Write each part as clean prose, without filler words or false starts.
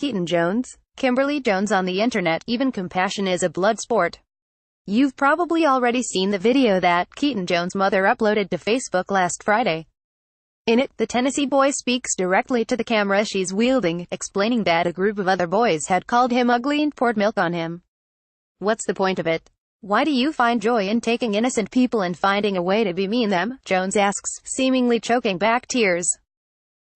Keaton Jones, Kimberly Jones on the internet, even compassion is a blood sport. You've probably already seen the video that Keaton Jones' mother uploaded to Facebook last Friday. In it, the Tennessee boy speaks directly to the camera she's wielding, explaining that a group of other boys had called him ugly and poured milk on him. What's the point of it? Why do you find joy in taking innocent people and finding a way to be mean them? Jones asks, seemingly choking back tears.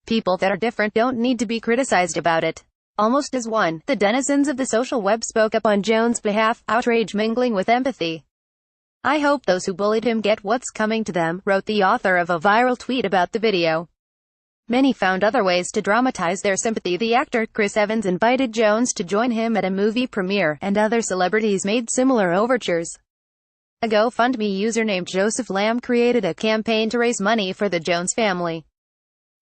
People that are different don't need to be criticized about it. Almost as one, the denizens of the social web spoke up on Jones' behalf, outrage mingling with empathy. "I hope those who bullied him get what's coming to them," wrote the author of a viral tweet about the video. Many found other ways to dramatize their sympathy. The actor, Chris Evans, invited Jones to join him at a movie premiere, and other celebrities made similar overtures. A GoFundMe user named Joseph Lamb created a campaign to raise money for the Jones family.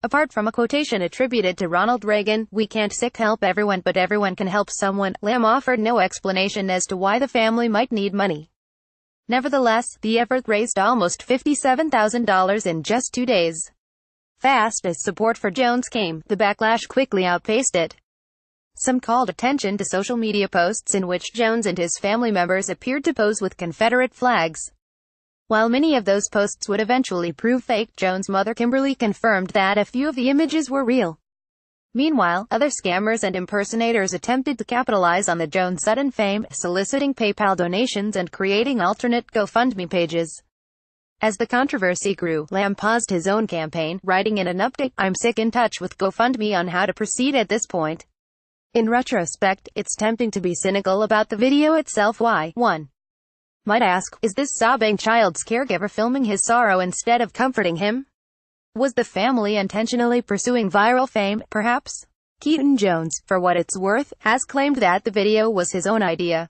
Apart from a quotation attributed to Ronald Reagan, "We can't sick help everyone, but everyone can help someone," Lamb offered no explanation as to why the family might need money. Nevertheless, the effort raised almost $57,000 in just 2 days. Fast as support for Jones came, the backlash quickly outpaced it. Some called attention to social media posts in which Jones and his family members appeared to pose with Confederate flags. While many of those posts would eventually prove fake, Jones' mother Kimberly confirmed that a few of the images were real. Meanwhile, other scammers and impersonators attempted to capitalize on the Jones' sudden fame, soliciting PayPal donations and creating alternate GoFundMe pages. As the controversy grew, Lamb paused his own campaign, writing in an update, "I'm sick in touch with GoFundMe on how to proceed at this point." In retrospect, it's tempting to be cynical about the video itself. Why? One might ask, is this sobbing child's caregiver filming his sorrow instead of comforting him? Was the family intentionally pursuing viral fame? Perhaps. Keaton Jones, for what it's worth, has claimed that the video was his own idea.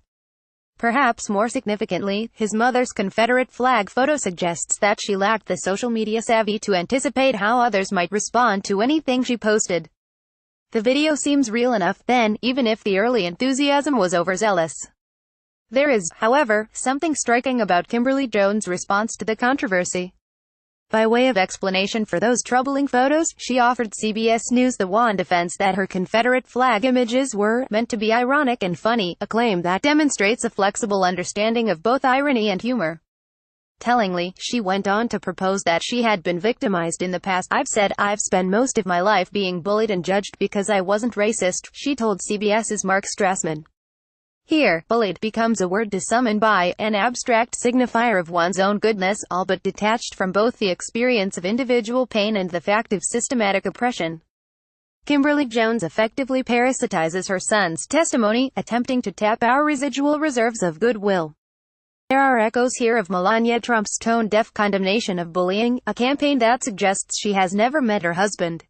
Perhaps more significantly, his mother's Confederate flag photo suggests that she lacked the social media savvy to anticipate how others might respond to anything she posted. The video seems real enough, then, even if the early enthusiasm was overzealous. There is, however, something striking about Kimberly Jones' response to the controversy. By way of explanation for those troubling photos, she offered CBS News the One defense that her Confederate flag images were meant to be ironic and funny, a claim that demonstrates a flexible understanding of both irony and humor. Tellingly, she went on to propose that she had been victimized in the past. "I've said I've spent most of my life being bullied and judged because I wasn't racist," she told CBS's Mark Strassman. Here, bullied becomes a word to summon by, an abstract signifier of one's own goodness, all but detached from both the experience of individual pain and the fact of systematic oppression. Kimberly Jones effectively parasitizes her son's testimony, attempting to tap our residual reserves of goodwill. There are echoes here of Melania Trump's tone-deaf condemnation of bullying, a campaign that suggests she has never met her husband.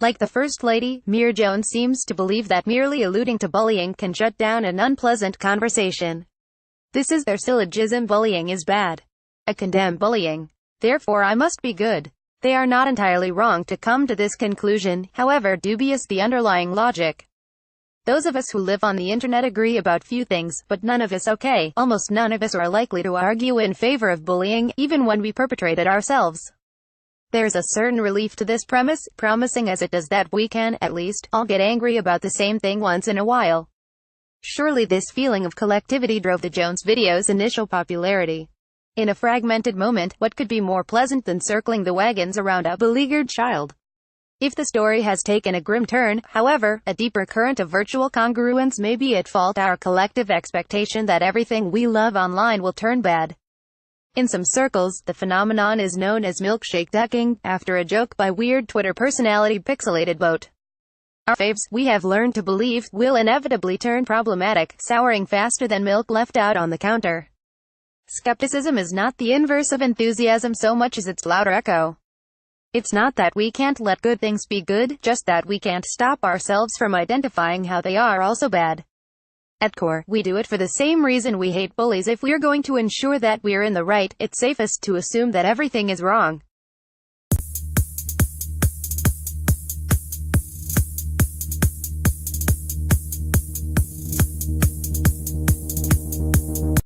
Like the First Lady, Mayor Jones seems to believe that merely alluding to bullying can shut down an unpleasant conversation. This is their syllogism: bullying is bad. I condemn bullying. Therefore I must be good. They are not entirely wrong to come to this conclusion, however dubious the underlying logic. Those of us who live on the internet agree about few things, but none of us okay. Almost none of us are likely to argue in favor of bullying, even when we perpetrate it ourselves. There's a certain relief to this premise, promising as it does that we can, at least, all get angry about the same thing once in a while. Surely this feeling of collectivity drove the Jones video's initial popularity. In a fragmented moment, what could be more pleasant than circling the wagons around a beleaguered child? If the story has taken a grim turn, however, a deeper current of virtual congruence may be at fault: our collective expectation that everything we love online will turn bad. In some circles, the phenomenon is known as milkshake ducking, after a joke by weird Twitter personality Pixelated Boat. Our faves, we have learned to believe, will inevitably turn problematic, souring faster than milk left out on the counter. Skepticism is not the inverse of enthusiasm so much as its louder echo. It's not that we can't let good things be good, just that we can't stop ourselves from identifying how they are also bad. At core, we do it for the same reason we hate bullies. If we're going to ensure that we're in the right, it's safest to assume that everything is wrong.